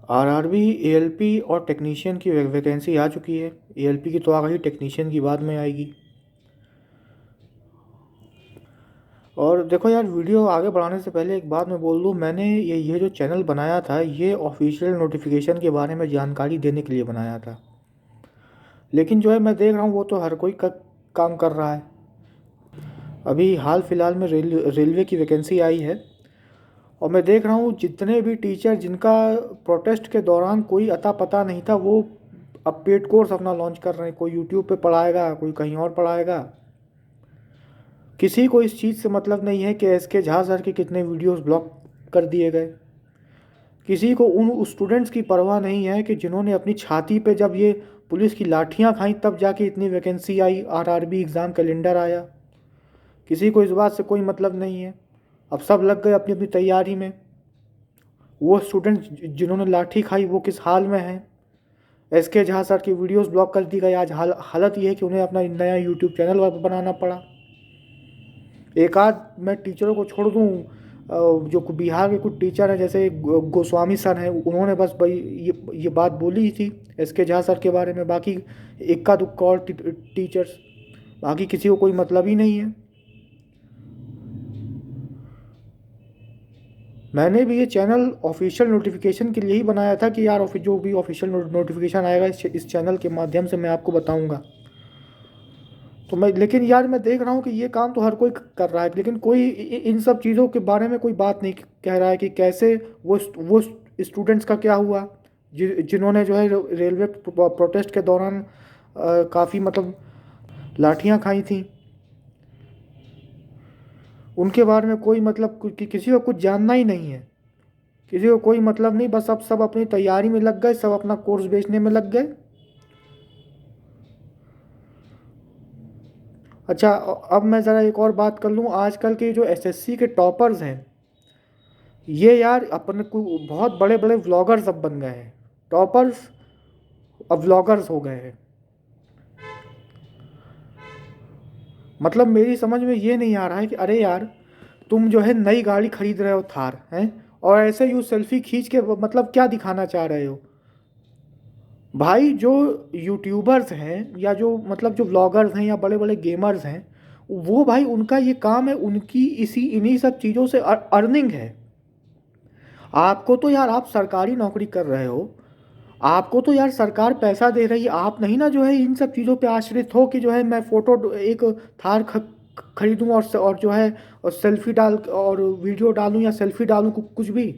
RRB, ALP और technician की vacancy आ चुकी है। एएलपी की तो आ गई, टेक्नीशियन की बाद में आएगी। और देखो यार, वीडियो आगे बढ़ाने से पहले एक बात मैं बोल दूँ, मैंने ये जो चैनल बनाया था, ये ऑफिशियल नोटिफिकेशन के बारे में जानकारी देने के लिए बनाया था। लेकिन जो है मैं देख रहा हूँ वो तो हर कोई काम कर रहा है। अभी हाल फिलहाल में रेलवे की वैकेंसी आई है, और मैं देख रहा हूँ जितने भी टीचर जिनका प्रोटेस्ट के दौरान कोई अता पता नहीं था, वो अब पेड कोर्स अपना लॉन्च कर रहे हैं। कोई यूट्यूब पे पढ़ाएगा, कोई कहीं और पढ़ाएगा। किसी को इस चीज़ से मतलब नहीं है कि एस के झा सर के कितने वीडियोस ब्लॉक कर दिए गए। किसी को उन स्टूडेंट्स की परवाह नहीं है कि जिन्होंने अपनी छाती पे जब ये पुलिस की लाठियां खाई तब जाके इतनी वैकेंसी आई, आरआरबी एग्ज़ाम कैलेंडर आया। किसी को इस बात से कोई मतलब नहीं है। अब सब लग गए अपनी अपनी तैयारी में। वो स्टूडेंट जिन्होंने लाठी खाई वो किस हाल में हैं। एस के झा सर की वीडियोस ब्लॉक कर दी गई। आज हालत ये है कि उन्हें अपना नया यूट्यूब चैनल बनाना पड़ा। एक आध मैं टीचरों को छोड़ दूँ, जो बिहार के कुछ टीचर हैं जैसे गोस्वामी सर हैं, उन्होंने बस भाई ये बात बोली ही थी एस के झा सर के बारे में। बाकी इक्का दुक्का और टीचर्स, बाकी किसी को कोई मतलब ही नहीं है। मैंने भी ये चैनल ऑफिशियल नोटिफिकेशन के लिए ही बनाया था कि यार जो भी ऑफिशियल नोटिफिकेशन आएगा इस चैनल के माध्यम से मैं आपको बताऊंगा। तो मैं, लेकिन यार मैं देख रहा हूँ कि ये काम तो हर कोई कर रहा है, लेकिन कोई इन सब चीज़ों के बारे में कोई बात नहीं कह रहा है कि कैसे वो स्टूडेंट्स का क्या हुआ, जिन्होंने जो है रेलवे प्रोटेस्ट के दौरान काफ़ी मतलब लाठियाँ खाई थी। उनके बारे में कोई मतलब किसी को कुछ जानना ही नहीं है। किसी को कोई मतलब नहीं, बस अब सब अपनी तैयारी में लग गए, सब अपना कोर्स बेचने में लग गए। अच्छा, अब मैं ज़रा एक और बात कर लूँ। आजकल के जो एसएससी के टॉपर्स हैं, ये यार अपने को बहुत बड़े बड़े व्लॉगर्स अब बन गए हैं। टॉपर्स अब व्लॉगर्स हो गए हैं। मतलब मेरी समझ में ये नहीं आ रहा है कि अरे यार, तुम जो है नई गाड़ी खरीद रहे हो, थार हैं, और ऐसे ही सेल्फी खींच के मतलब क्या दिखाना चाह रहे हो। भाई जो यूट्यूबर्स हैं या जो मतलब जो व्लॉगर्स हैं या बड़े बड़े गेमर्स हैं, वो भाई उनका ये काम है, उनकी इन्हीं सब चीज़ों से अर्निंग है। आपको तो यार, आप सरकारी नौकरी कर रहे हो, आपको तो यार सरकार पैसा दे रही है। आप नहीं ना जो है इन सब चीज़ों पे आश्रित हो कि जो है मैं फ़ोटो एक थार खरीदूँ और जो है और सेल्फी डाल और वीडियो डालूँ या सेल्फी डालूँ कुछ भी।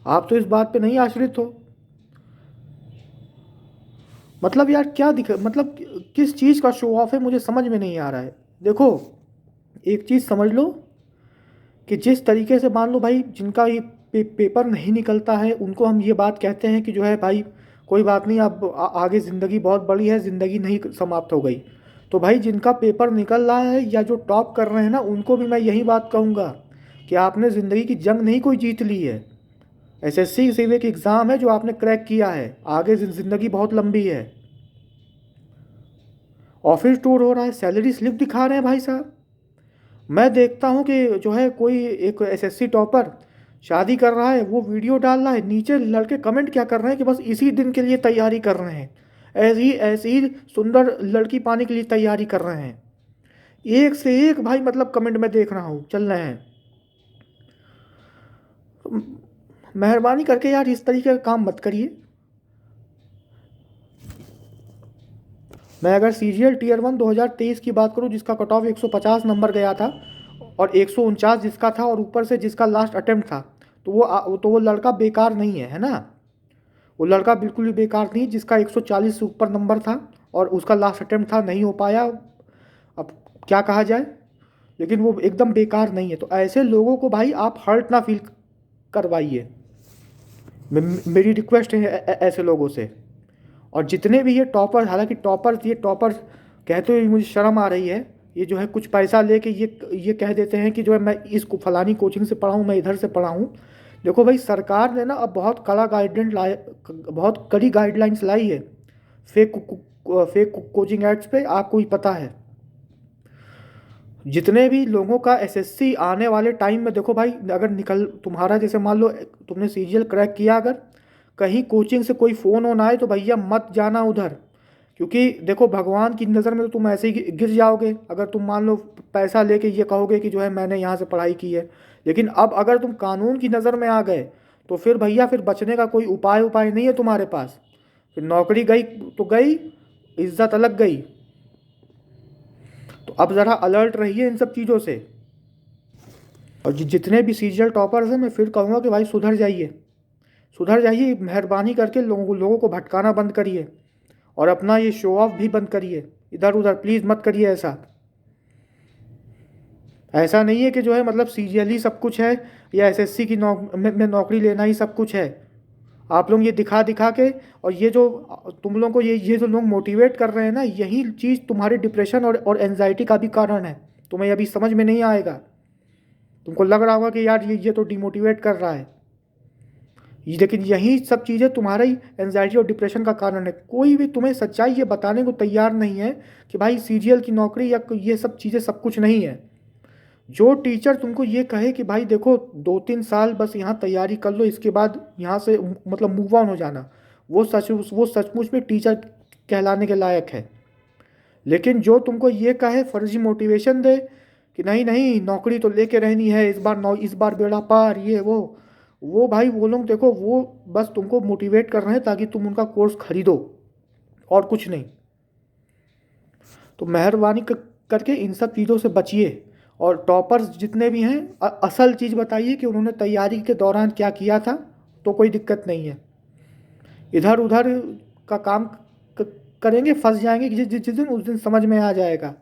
आप तो इस बात पे नहीं आश्रित हो। मतलब यार क्या दिख मतलब किस चीज़ का शो ऑफ है, मुझे समझ में नहीं आ रहा है। देखो, एक चीज़ समझ लो कि जिस तरीके से मान लो भाई जिनका ये पेपर नहीं निकलता है, उनको हम ये बात कहते हैं कि जो है भाई कोई बात नहीं, अब आगे ज़िंदगी बहुत बड़ी है, ज़िंदगी नहीं समाप्त हो गई। तो भाई जिनका पेपर निकल रहा है या जो टॉप कर रहे हैं ना, उनको भी मैं यही बात कहूँगा कि आपने ज़िंदगी की जंग नहीं कोई जीत ली है। एसएससी सिर्फ एक एग्ज़ाम है जो आपने क्रैक किया है, आगे ज़िंदगी बहुत लंबी है। ऑफिस टूर हो रहा है, सैलरी स्लिप दिखा रहे हैं भाई साहब। मैं देखता हूँ कि जो है कोई एक एसएससी टॉपर शादी कर रहा है, वो वीडियो डाल रहा है, नीचे लड़के कमेंट क्या कर रहे हैं कि बस इसी दिन के लिए तैयारी कर रहे हैं, ऐसी सुंदर लड़की पाने के लिए तैयारी कर रहे हैं। एक से एक भाई मतलब कमेंट में देख रहा हूँ चल रहे हैं। मेहरबानी करके यार इस तरीके का काम मत करिए। मैं अगर सीजीएल टीयर 1 2023 की बात करूं, जिसका कट ऑफ 150 नंबर गया था और 149 जिसका था, और ऊपर से जिसका लास्ट अटेम्प्ट था, तो वो लड़का बेकार नहीं है ना। वो लड़का बिल्कुल भी बेकार नहीं, जिसका 140 से ऊपर नंबर था और उसका लास्ट अटेम्प्ट था, नहीं हो पाया। अब क्या कहा जाए, लेकिन वो एकदम बेकार नहीं है। तो ऐसे लोगों को भाई आप हर्ट ना फील करवाइए। मेरी रिक्वेस्ट है ऐसे लोगों से। और जितने भी ये टॉपर, हालांकि ये टॉपर्स कहते हुए मुझे शर्म आ रही है, ये जो है कुछ पैसा लेके ये कह देते हैं कि जो है मैं इस फलानी कोचिंग से पढ़ा हूँ, मैं इधर से पढ़ा हूँ। देखो भाई, सरकार ने ना अब बहुत कड़ी गाइडलाइंस लाई है फेक फेक कोचिंग एड्स पे, आपको ही पता है। जितने भी लोगों का एसएससी आने वाले टाइम में, देखो भाई, अगर निकल तुम्हारा जैसे मान लो तुमने सीजीएल क्रैक किया, अगर कहीं कोचिंग से कोई फ़ोन ऑन आए तो भैया मत जाना उधर, क्योंकि देखो भगवान की नज़र में तो तुम ऐसे ही गिर जाओगे अगर तुम मान लो पैसा लेके ये कहोगे कि जो है मैंने यहाँ से पढ़ाई की है। लेकिन अब अगर तुम कानून की नज़र में आ गए तो फिर भैया फिर बचने का कोई उपाय उपाय नहीं है तुम्हारे पास। फिर नौकरी गई तो गई, इज्जत अलग गई। तो अब ज़रा अलर्ट रहिए इन सब चीज़ों से। और जितने भी सीरियल टॉपर्स हैं मैं फिर कहूँगा कि भाई सुधर जाइए, सुधर जाइए, मेहरबानी करके लोगों को भटकाना बंद करिए और अपना ये शो ऑफ भी बंद करिए, इधर उधर प्लीज़ मत करिए ऐसा। ऐसा नहीं है कि जो है मतलब सीरियल ही सब कुछ है या एसएससी की में नौकरी लेना ही सब कुछ है। आप लोग ये दिखा दिखा के और ये जो तुम लोगों को ये जो लोग मोटिवेट कर रहे हैं ना, यही चीज़ तुम्हारे डिप्रेशन और एनजाइटी का भी कारण है। तुम्हें अभी समझ में नहीं आएगा, तुमको लग रहा होगा कि यार ये तो डिमोटिवेट कर रहा है, लेकिन यही सब चीज़ें तुम्हारा ही एनजाइटी और डिप्रेशन का कारण है। कोई भी तुम्हें सच्चाई ये बताने को तैयार नहीं है कि भाई सीरियल की नौकरी या ये सब चीज़ें सब कुछ नहीं है। जो टीचर तुमको ये कहे कि भाई देखो 2-3 साल बस यहाँ तैयारी कर लो, इसके बाद यहाँ से मतलब मूव ऑन हो जाना, वो सचमुच में टीचर कहलाने के लायक है। लेकिन जो तुमको ये कहे, फर्जी मोटिवेशन दे कि नहीं नहीं नौकरी तो लेके रहनी है, इस बार बेड़ा पार, ये वो भाई वो लोग देखो वो बस तुमको मोटिवेट कर रहे हैं ताकि तुम उनका कोर्स खरीदो और कुछ नहीं। तो मेहरबानी करके इन सब चीज़ों से बचिए। और टॉपर्स जितने भी हैं असल चीज़ बताइए कि उन्होंने तैयारी के दौरान क्या किया था, तो कोई दिक्कत नहीं है। इधर उधर का काम करेंगे फंस जाएंगे जिस दिन उस दिन समझ में आ जाएगा।